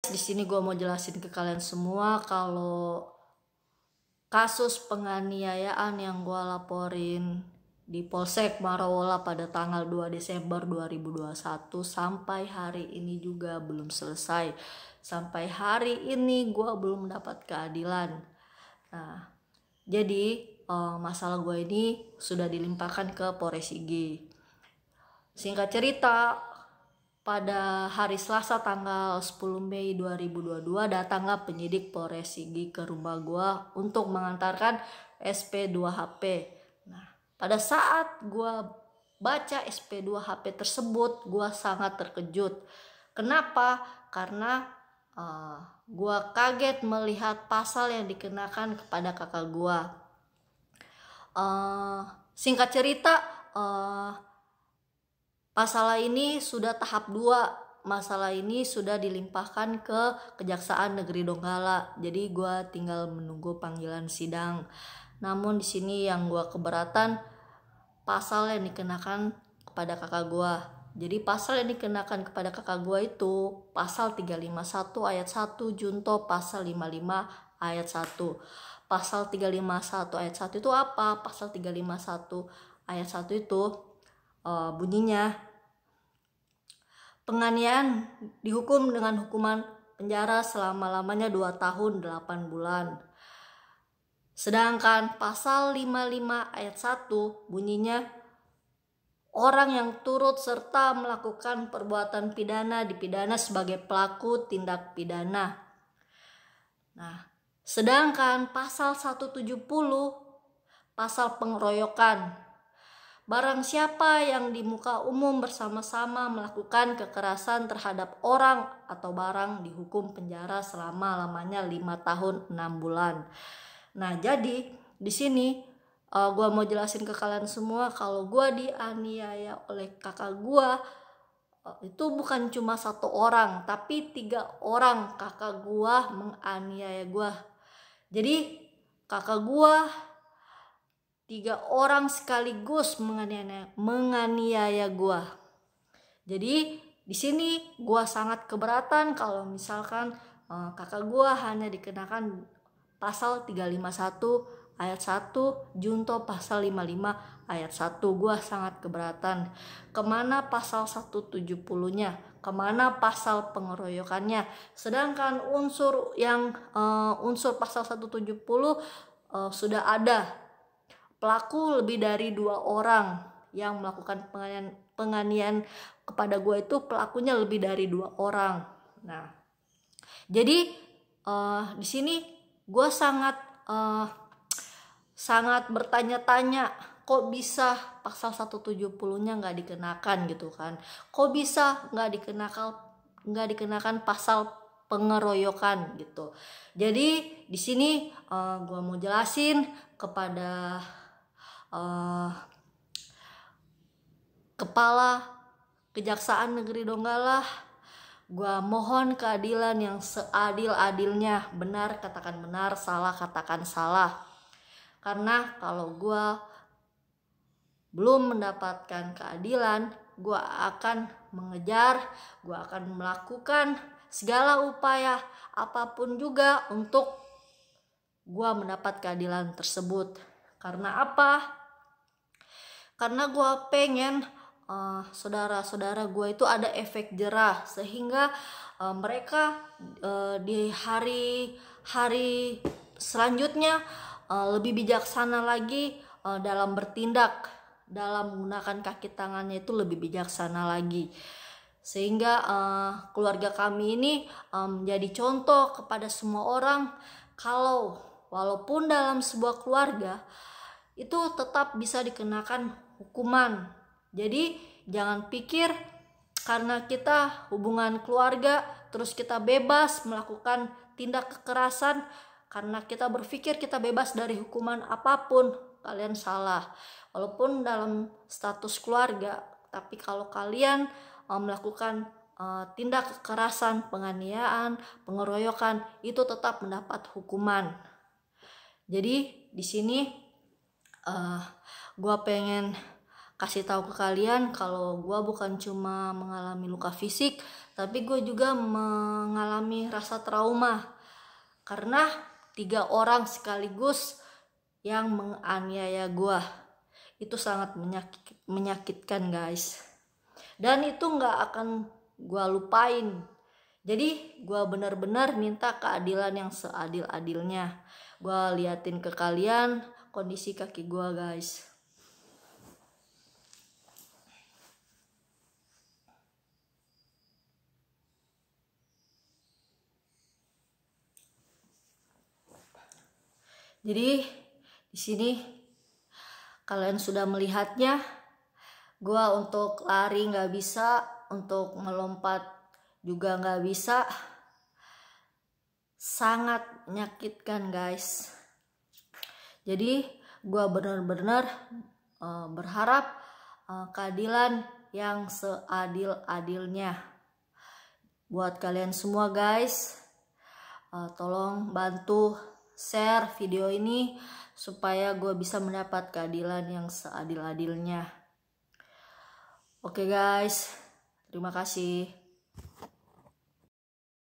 Di sini gue mau jelasin ke kalian semua kalau kasus penganiayaan yang gue laporin di Polsek Marawola pada tanggal 2 Desember 2021 sampai hari ini juga belum selesai. Sampai hari ini gue belum mendapat keadilan. Nah, jadi masalah gue ini sudah dilimpahkan ke Polres IG. Singkat cerita, pada hari Selasa tanggal 10 Mei 2022 datanglah penyidik Polres Sigi ke rumah gua untuk mengantarkan SP2HP. Nah, pada saat gua baca SP2HP tersebut, gua sangat terkejut. Kenapa? Karena gua kaget melihat pasal yang dikenakan kepada kakak gua. Singkat cerita, masalah ini sudah tahap 2. Masalah ini sudah dilimpahkan ke Kejaksaan Negeri Donggala. Jadi gue tinggal menunggu panggilan sidang. Namun di sini yang gue keberatan pasal yang dikenakan kepada kakak gue. Jadi pasal yang dikenakan kepada kakak gue itu pasal 351 ayat 1 junto pasal 55 ayat 1. Pasal 351 ayat 1 itu apa? Pasal 351 ayat 1 itu bunyinya, penganiayaan dihukum dengan hukuman penjara selama-lamanya 2 tahun 8 bulan. Sedangkan pasal 55 ayat 1 bunyinya, orang yang turut serta melakukan perbuatan pidana dipidana sebagai pelaku tindak pidana. Nah, sedangkan pasal 170 pasal pengeroyokan, barang siapa yang di muka umum bersama-sama melakukan kekerasan terhadap orang atau barang dihukum penjara selama-lamanya 5 tahun 6 bulan. Nah, jadi di sini gue mau jelasin ke kalian semua kalau gue dianiaya oleh kakak gue itu bukan cuma 1 orang, tapi 3 orang kakak gue menganiaya gue. Jadi kakak gue 3 orang sekaligus menganiaya gue. Jadi di sini gue sangat keberatan kalau misalkan kakak gue hanya dikenakan pasal 351 ayat 1 junto pasal 55 ayat 1. Gue sangat keberatan. Kemana pasal 170-nya? Kemana pasal pengeroyokannya? Sedangkan unsur pasal 170 sudah ada. Pelaku lebih dari 2 orang yang melakukan penganiayaan kepada gue itu pelakunya lebih dari 2 orang. Nah, jadi di sini gue sangat bertanya-tanya, kok bisa pasal 170-nya nggak dikenakan gitu kan? Kok bisa nggak dikenakan pasal pengeroyokan gitu? Jadi di sini gue mau jelasin kepada Kepala Kejaksaan Negeri Donggala, gue mohon keadilan yang seadil-adilnya. Benar katakan benar, salah katakan salah. Karena kalau gue belum mendapatkan keadilan, gue akan mengejar, gue akan melakukan segala upaya apapun juga untuk gue mendapat keadilan tersebut. Karena apa? Karena gue pengen saudara-saudara gue itu ada efek jerah, sehingga mereka di hari-hari selanjutnya lebih bijaksana lagi dalam bertindak, dalam menggunakan kaki tangannya itu lebih bijaksana lagi, sehingga keluarga kami ini menjadi contoh kepada semua orang kalau walaupun dalam sebuah keluarga itu tetap bisa dikenakan hukuman. Jadi jangan pikir karena kita hubungan keluarga terus kita bebas melakukan tindak kekerasan, karena kita berpikir kita bebas dari hukuman apapun. Kalian salah. Walaupun dalam status keluarga, tapi kalau kalian melakukan tindak kekerasan, penganiayaan, pengeroyokan, itu tetap mendapat hukuman. Jadi di sini gue pengen kasih tahu ke kalian kalau gue bukan cuma mengalami luka fisik, tapi gue juga mengalami rasa trauma karena 3 orang sekaligus yang menganiaya gue. Itu sangat menyakitkan guys, dan itu nggak akan gue lupain. Jadi gue benar-benar minta keadilan yang seadil-adilnya. Gue liatin ke kalian kondisi kaki gue guys. Jadi di sini kalian sudah melihatnya. Gua untuk lari nggak bisa, untuk melompat juga nggak bisa. Sangat menyakitkan guys. Jadi gua benar-benar berharap keadilan yang seadil-adilnya buat kalian semua guys. Tolong bantu share video ini supaya gue bisa mendapat keadilan yang seadil-adilnya. Oke guys, terima kasih.